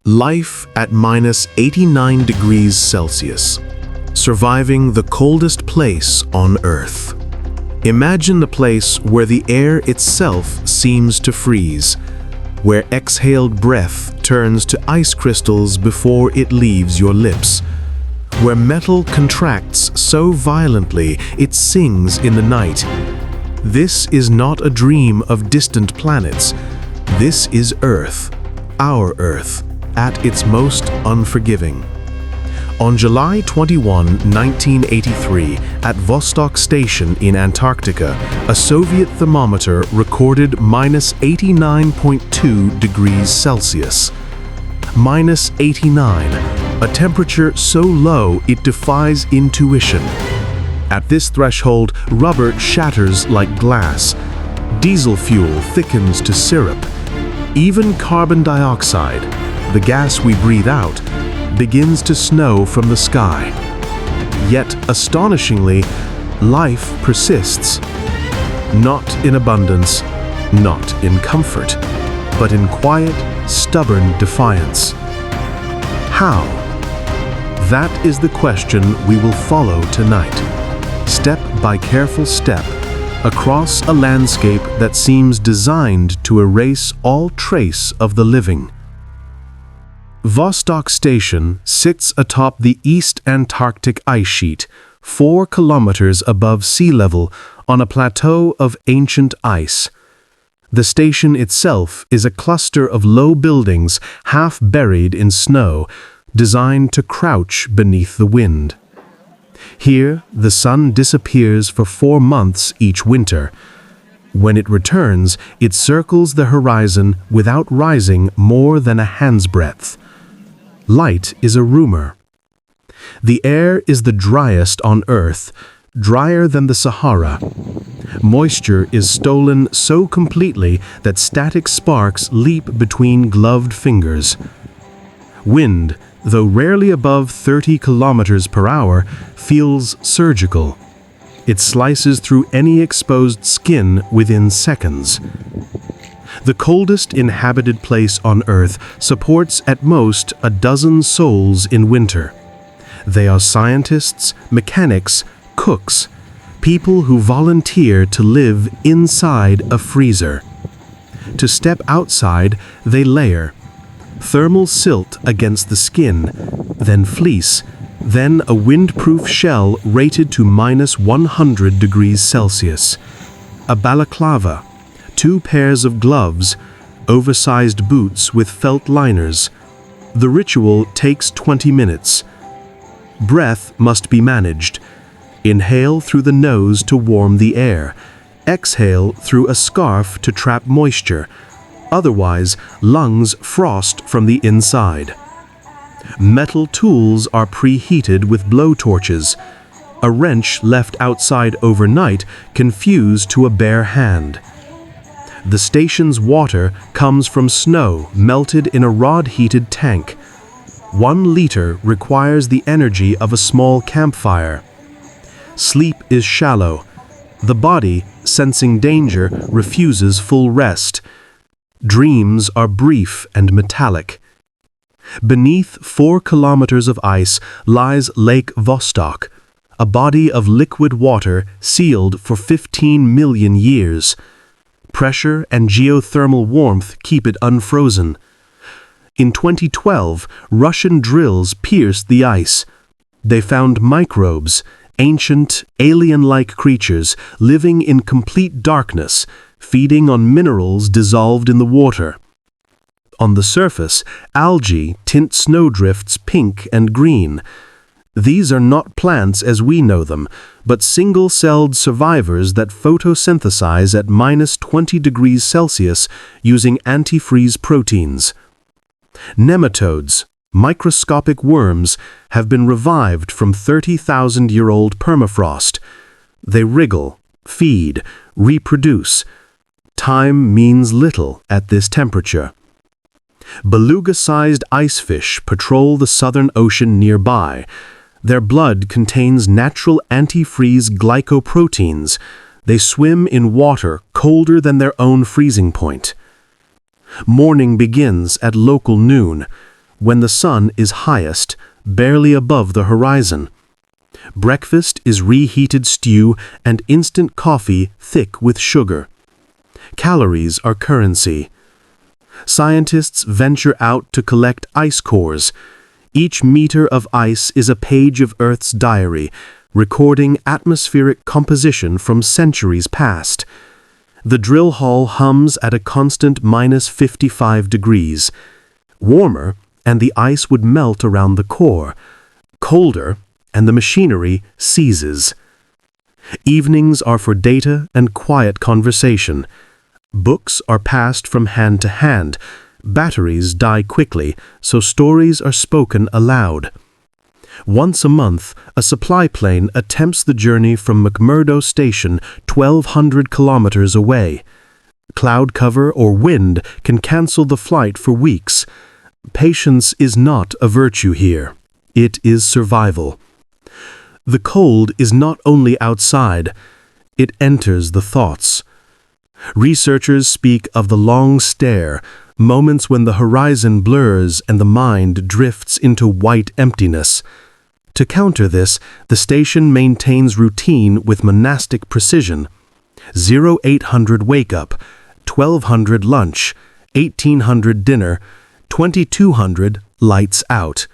Life at minus 89 degrees Celsius, surviving the coldest place on Earth. Imagine a place where the air itself seems to freeze, where exhaled breath turns to ice crystals before it leaves your lips, where metal contracts so violently it sings in the night. This is not a dream of distant planets. This is Earth, our Earth, at its most unforgiving. On July 21, 1983, at Vostok Station in Antarctica, a Soviet thermometer recorded minus 89.2 degrees Celsius. Minus 89, a temperature so low it defies intuition. At this threshold, rubber shatters like glass. Diesel fuel thickens to syrup. Even carbon dioxide, the gas we breathe out, begins to snow from the sky. Yet, astonishingly, life persists. Not in abundance, not in comfort, but in quiet, stubborn defiance. How? That is the question we will follow tonight, step by careful step, across a landscape that seems designed to erase all trace of the living. Vostok Station sits atop the East Antarctic ice sheet, 4 kilometers above sea level, on a plateau of ancient ice. The station itself is a cluster of low buildings half buried in snow, designed to crouch beneath the wind. Here, the sun disappears for 4 months each winter. When it returns, it circles the horizon without rising more than a hand's breadth. Light is a rumor. The air is the driest on Earth, drier than the Sahara. Moisture is stolen so completely that static sparks leap between gloved fingers. Wind, though rarely above 30 kilometers per hour, feels surgical. It slices through any exposed skin within seconds. The coldest inhabited place on Earth supports at most a dozen souls in winter. They are scientists, mechanics, cooks, people who volunteer to live inside a freezer. To step outside, they layer thermal silt against the skin, then fleece, then a windproof shell rated to minus 100 degrees Celsius. A balaclava, 2 pairs of gloves, oversized boots with felt liners. The ritual takes 20 minutes. Breath must be managed. Inhale through the nose to warm the air. Exhale through a scarf to trap moisture. Otherwise, lungs frost from the inside. Metal tools are preheated with blowtorches. A wrench left outside overnight can fuse to a bare hand. The station's water comes from snow melted in a rod-heated tank. 1 liter requires the energy of a small campfire. Sleep is shallow. The body, sensing danger, refuses full rest. Dreams are brief and metallic. Beneath 4 kilometers of ice lies Lake Vostok, a body of liquid water sealed for 15 million years. Pressure and geothermal warmth keep it unfrozen. In 2012, Russian drills pierced the ice. They found microbes, ancient, alien-like creatures living in complete darkness, feeding on minerals dissolved in the water. On the surface, algae tint snowdrifts pink and green. These are not plants as we know them, but single-celled survivors that photosynthesize at minus 20 degrees Celsius using antifreeze proteins. Nematodes, microscopic worms, have been revived from 30,000-year-old permafrost. They wriggle, feed, reproduce. Time means little at this temperature. Beluga-sized icefish patrol the Southern Ocean nearby. Their blood contains natural antifreeze glycoproteins. They swim in water colder than their own freezing point. Morning begins at local noon. when the sun is highest, barely above the horizon. Breakfast is reheated stew and instant coffee thick with sugar. Calories are currency. Scientists venture out to collect ice cores. Each meter of ice is a page of Earth's diary, recording atmospheric composition from centuries past. The drill hall hums at a constant -55 degrees. Warmer, and the ice would melt around the core. Colder, and the machinery seizes. Evenings are for data and quiet conversation. Books are passed from hand to hand. Batteries die quickly, so stories are spoken aloud. Once a month, a supply plane attempts the journey from McMurdo Station, 1,200 kilometers away. Cloud cover or wind can cancel the flight for weeks. Patience is not a virtue here. It is survival. The cold is not only outside, it enters the thoughts. Researchers speak of the long stare, moments when the horizon blurs and the mind drifts into white emptiness. To counter this, the station maintains routine with monastic precision. 0800 wake-up, 1200 lunch, 1800 dinner, 2200 lights out.